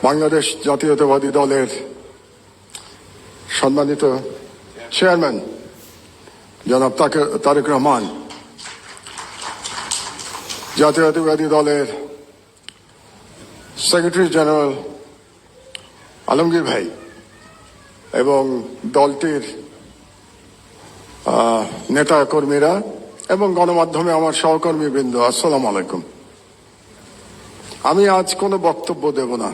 বাংলাদেশ জাতীয়তাবাদী দলের সম্মানিত চেয়ারম্যান জনাব তারেক রহমান, জাতীয়তাবাদী দলের সেক্রেটারি জেনারেল আলমগীর ভাই এবং দলটির নেতা কর্মীরা এবং গণমাধ্যমে আমার সহকর্মীবৃন্দ, আসসালামু আলাইকুম। আমি আজ কোনো বক্তব্য দেব না,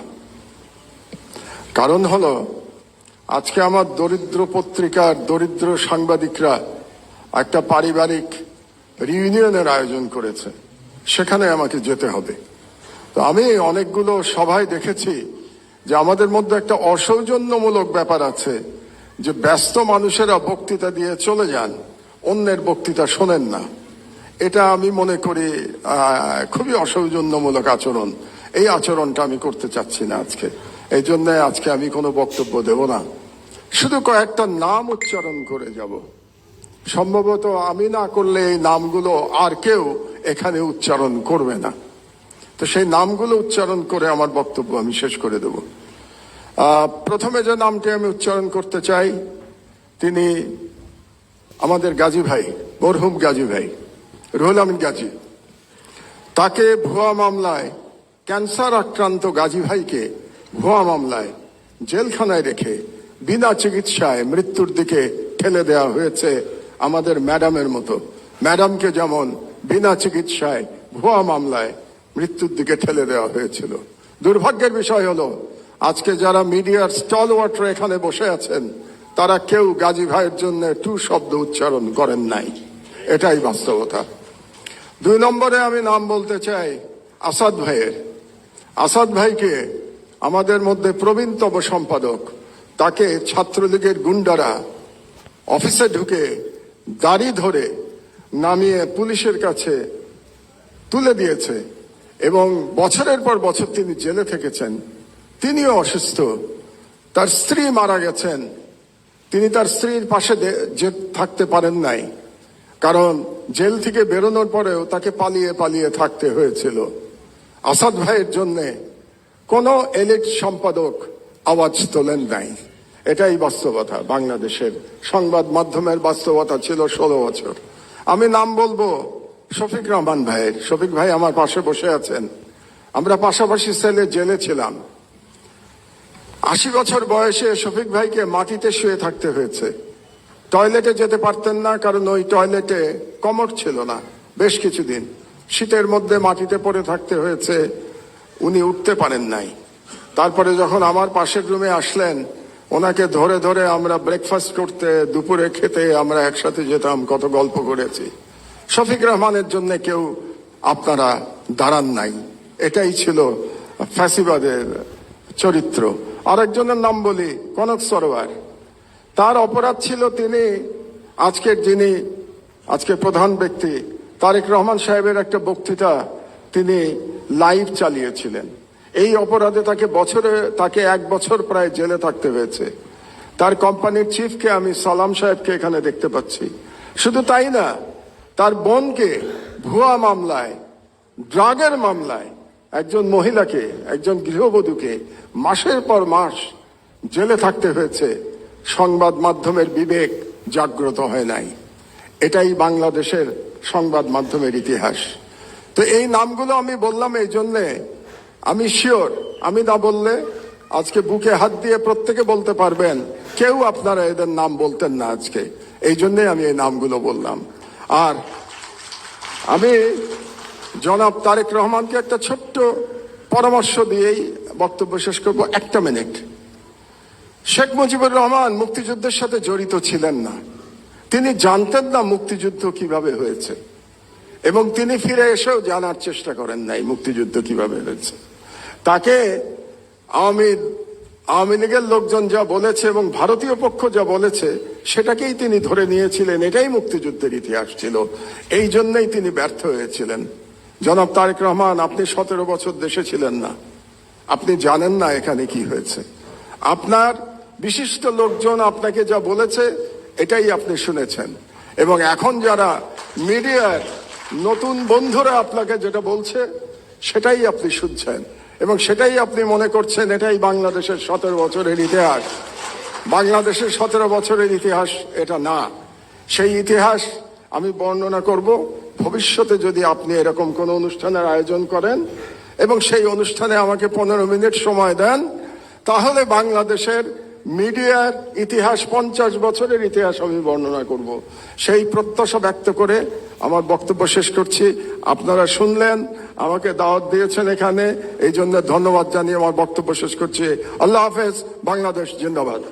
কারণ হলো আজকে আমার দরিদ্র পত্রিকার দরিদ্র সাংবাদিকরা একটা পারিবারিক রিউনিয়নের আয়োজন করেছে, সেখানে আমাকে যেতে হবে। তো আমি অনেকগুলো সভায় দেখেছি যে আমাদের মধ্যে একটা অসৌজন্যমূলক ব্যাপার আছে, যে ব্যস্ত মানুষেরা বক্তৃতা দিয়ে চলে যান, অন্যের বক্তৃতা শোনেন না। এটা আমি মনে করি খুবই অসৌজন্যমূলক আচরণ। এই আচরণটা আমি করতে চাচ্ছি না আজকে। এই জন্য আজকে আমি কোনো বক্তব্য দেব না, শুধু কয়েকটা নাম উচ্চারণ করে যাব। সম্ভবত আমি না করলে এই নামগুলো আর কেউ এখানে উচ্চারণ করবে না, তো সেই নামগুলো উচ্চারণ করে আমার বক্তব্য আমি শেষ করে দেব। প্রথমে যে নামটি আমি উচ্চারণ করতে চাই, তিনি আমাদের গাজী ভাই, মরহুম গাজী ভাই রুহুল আমিন গাজী। তাকে ভুয়া মামলায়, ক্যান্সার আক্রান্ত গাজী ভাইকে ভুয়া মামলায় জেলখানায় রেখে বিনা চিকিৎসায় মৃত্যুর দিকে ঠেলে দেওয়া হয়েছে। আমাদের ম্যাডামের মতো, ম্যাডামকে যেমন বিনা চিকিৎসায় ভুয়া মামলায় মৃত্যুর দিকে ঠেলে দেওয়া হয়েছিল। দুর্ভাগ্যের বিষয় হলো আজকে যারা মিডিয়ার স্টলওয়ার্টার এখানে বসে আছেন, তারা কেউ গাজী ভাইয়ের জন্য টু শব্দ উচ্চারণ করেন নাই। এটাই বাস্তবতা। 2 নম্বরে আমি নাম বলতে চাই আসাদ ভাইয়ের। আসাদ ভাইকে আমাদের মধ্যে প্রবীণতম সম্পাদক, তাকে ছাত্রলীগের গুন্ডারা অফিসে ঢুকে দাড়ি ধরে নামিয়ে পুলিশের কাছে তুলে দিয়েছে এবং বছরের পর বছর তিনি জেলে থেকেছেন। তিনিও অসুস্থ, তার স্ত্রী মারা গেছেন। তিনি তার স্ত্রীর পাশে থাকতে পারেন নাই, কারণ জেল থেকে বেরোনোর পরেও তাকে পালিয়ে পালিয়ে থাকতে হয়েছিল। আসাদ ভাইয়ের জন্যে কোনো এলিট সম্পাদক আওয়াজ তোলেন নাই। এটাই বাস্তবতা। বাংলাদেশের সংবাদ মাধ্যমের বাস্তবতা ছিল 16 বছর। আমি নাম বলবো শফিক রহমান ভাইয়ের। শফিক ভাই আমার পাশে বসে আছেন। আমরা পাশাপাশি সেলে জেলে ছিলাম। 80 বছর বয়সে শফিক ভাইকে মাটিতে শুয়ে থাকতে হয়েছে। টয়লেটে যেতে পারতেন না, কারণ ওই টয়লেটে কমোড ছিল না। বেশ কিছুদিন শীতের মধ্যে মাটিতে পড়ে থাকতে হয়েছে, উনি উঠতে পারেন নাই। তারপরে যখন আমার পাশের রুমে আসলেন, ওনাকে ধরে ধরে আমরা ব্রেকফাস্ট করতে, দুপুরে খেতে আমরা একসাথে যেতাম, কত গল্প করেছি। শফিক রহমানের জন্য কেউ আপনারা দাঁড়ান নাই। এটাই ছিল ফ্যাসিবাদের চরিত্র। আরেকজনের নাম বলি, কনক সরোয়ার। তার অপরাধ ছিল তিনি আজকে প্রধান ব্যক্তি তারেক রহমান সাহেবের একটা বক্তৃতা তিনি লাইভ চালিয়েছিলেন। এই অপরাধে তাকে 1 বছর প্রায় জেলে থাকতে হয়েছে। তার কোম্পানির চিফকে আমি সালাম সাহেবকে এখানে দেখতে পাচ্ছি। শুধু তাই না, তার বোনকে ভুয়া মামলায়, ড্রাগের মামলায় একজন মহিলাকে, একজন গৃহবধূকে মাসের পর মাস জেলে থাকতে হয়েছে। সংবাদ মাধ্যমের বিবেক জাগ্রত হয় নাই। এটাই বাংলাদেশের সংবাদ মাধ্যমের ইতিহাস। তো এই নামগুলো আমি বললাম এই জন্যে, আমি শিওর আমি না বললে আজকে বুকে হাত দিয়ে প্রত্যেকে বলতে পারবেন কেউ আপনারা এদের নাম বলতেন না আজকে। এই জন্যে আমি এই নামগুলো বললাম। আর আমি জনাব তারেক রহমানকে একটা ছোট্ট পরামর্শ দিয়েই বক্তব্য শেষ করব। 1 মিনিট। শেখ মুজিবুর রহমান মুক্তিযুদ্ধের সাথে জড়িত ছিলেন না। তিনি জানতেন না মুক্তিযুদ্ধ কিভাবে হয়েছে, এবং তিনি ফিরে এসেও জানার চেষ্টা করেন নাই মুক্তিযুদ্ধ কিভাবে হয়েছে। তাকে আওয়ামী লীগের লোকজন যা বলেছে এবং ভারতীয় পক্ষ যা বলেছে সেটাকেই তিনি ধরে নিয়েছিলেন। এটাই মুক্তিযুদ্ধের ইতিহাস ছিল। এই জন্যই তিনি ব্যর্থ হয়েছিলেন। জনাব তারেক রহমান, আপনি 17 বছর দেশে ছিলেন না, আপনি জানেন না এখানে কি হয়েছে। আপনার বিশিষ্ট লোকজন আপনাকে যা বলেছে এটাই আপনি শুনেছেন, এবং এখন যারা মিডিয়ার নতুন বন্ধুরা আপনাকে যেটা বলছে সেটাই আপনি শুনছেন। এবং সেটাই আপনি মনে করছেন এটাই বাংলাদেশের 17 বছরের ইতিহাস। বাংলাদেশের 17 বছরের ইতিহাস এটা না। সেই ইতিহাস আমি বর্ণনা করব ভবিষ্যতে যদি আপনি এরকম কোনো অনুষ্ঠানের আয়োজন করেন এবং সেই অনুষ্ঠানে আমাকে 15 মিনিট সময় দেন, তাহলে বাংলাদেশের মিডিয়ার ইতিহাস 50 বছরের ইতিহাস আমি বর্ণনা করব। সেই প্রত্যাশা ব্যক্ত করে আমার বক্তব্য শেষ করছি। আপনারা শুনলেন, আমাকে দাওয়াত দিয়েছেন এখানে, এই জন্য ধন্যবাদ জানিয়ে আমার বক্তব্য শেষ করছি। আল্লাহ হাফেজ। বাংলাদেশ জিন্দাবাদ।